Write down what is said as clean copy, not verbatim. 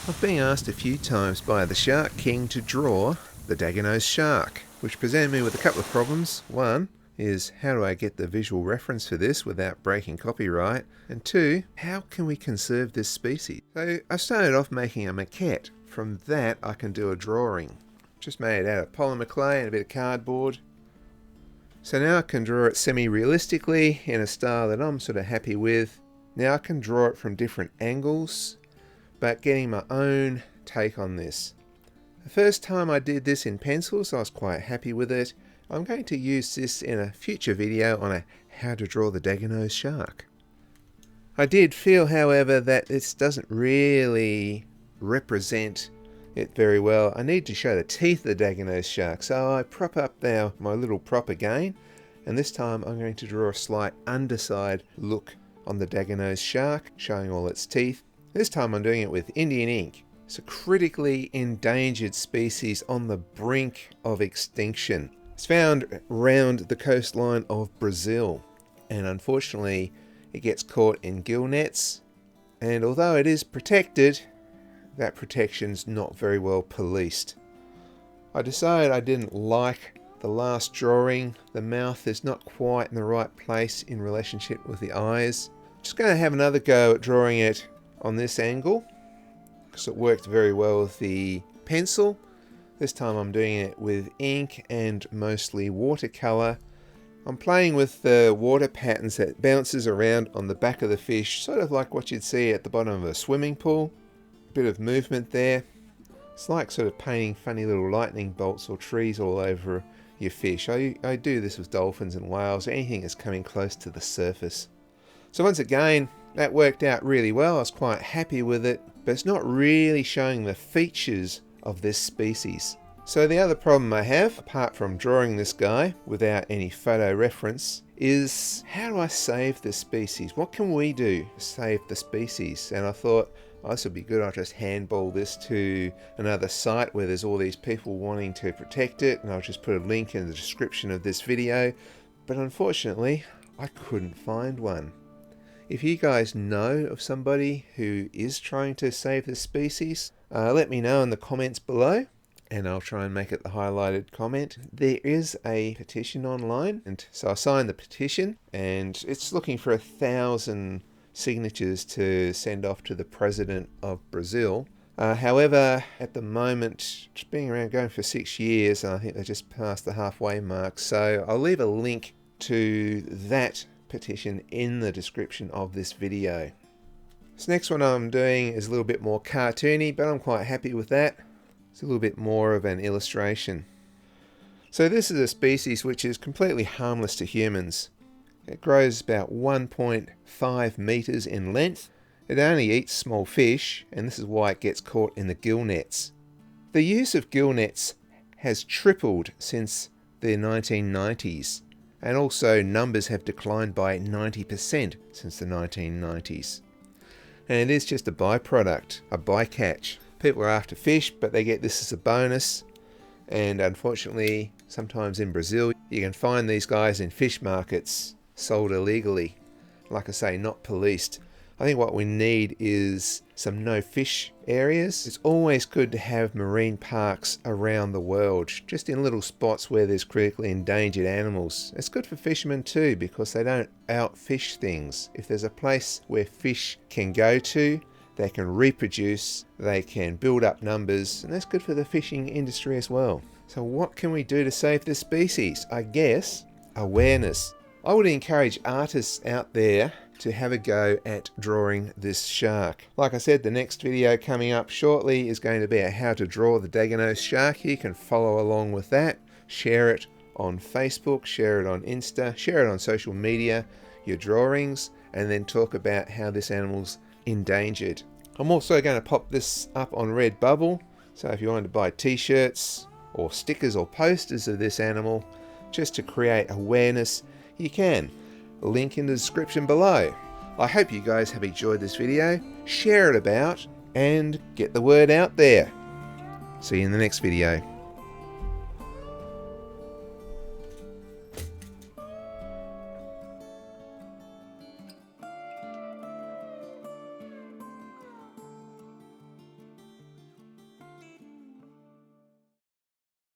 I've been asked a few times by the Shark King to draw the Daggernose shark, which presented me with a couple of problems. One is, how do I get the visual reference for this without breaking copyright? And two, how can we conserve this species? So I started off making a maquette. From that I can do a drawing. Just made it out of polymer clay and a bit of cardboard. So now I can draw it semi-realistically in a style that I'm sort of happy with. Now I can draw it from different angles, but getting my own take on this. The first time I did this in pencils, I was quite happy with it. I'm going to use this in a future video on how to draw the Daggernose shark. I did feel, however, that this doesn't really represent it very well. I need to show the teeth of the Daggernose shark, so I prop up now my little prop again, and this time I'm going to draw a slight underside look on the Daggernose shark, showing all its teeth. This time I'm doing it with Indian ink. It's a critically endangered species on the brink of extinction. It's found around the coastline of Brazil, and unfortunately it gets caught in gill nets, and although it is protected, that protection's not very well policed. I decided I didn't like the last drawing. The mouth is not quite in the right place in relationship with the eyes. Just going to have another go at drawing it on this angle, because it worked very well with the pencil. This time I'm doing it with ink and mostly watercolor. I'm playing with the water patterns that bounces around on the back of the fish, sort of like what you'd see at the bottom of a swimming pool. A bit of movement there. It's like sort of painting funny little lightning bolts or trees all over your fish. I do this with dolphins and whales, anything that's coming close to the surface. So once again, that worked out really well. I was quite happy with it, but it's not really showing the features of this species. So the other problem I have, apart from drawing this guy without any photo reference, is how do I save the species? What can we do to save the species? And I thought, oh, this would be good. I'll just handball this to another site where there's all these people wanting to protect it, and I'll just put a link in the description of this video. But unfortunately, I couldn't find one. If you guys know of somebody who is trying to save this species, let me know in the comments below, and I'll try and make it the highlighted comment. There is a petition online, and so I signed the petition, and it's looking for 1,000 signatures to send off to the president of Brazil. However, at the moment, it's been around going for 6 years, and I think they just passed the halfway mark, so I'll leave a link to that petition in the description of this video. This next one I'm doing is a little bit more cartoony, but I'm quite happy with that. It's a little bit more of an illustration. So this is a species which is completely harmless to humans. It grows about 1.5 meters in length. It only eats small fish, and this is why it gets caught in the gill nets. The use of gill nets has tripled since the 1990s. And also numbers have declined by 90% since the 1990s. And it is just a byproduct, a bycatch. People are after fish, but they get this as a bonus. And unfortunately, sometimes in Brazil, you can find these guys in fish markets sold illegally. Like I say, not policed. I think what we need is some no fish areas. It's always good to have marine parks around the world, just in little spots where there's critically endangered animals. It's good for fishermen too, because they don't outfish things. If there's a place where fish can go to, they can reproduce, they can build up numbers, and that's good for the fishing industry as well. So what can we do to save this species? I guess awareness. I would encourage artists out there to have a go at drawing this shark. Like I said, the next video coming up shortly is going to be how to draw the Daggernose shark. You can follow along with that, share it on Facebook, share it on Insta, share it on social media, your drawings, and then talk about how this animal's endangered. I'm also going to pop this up on Redbubble, so if you want to buy t-shirts or stickers or posters of this animal just to create awareness, you can. Link in the description below. I hope you guys have enjoyed this video. Share it about and get the word out there. See you in the next video.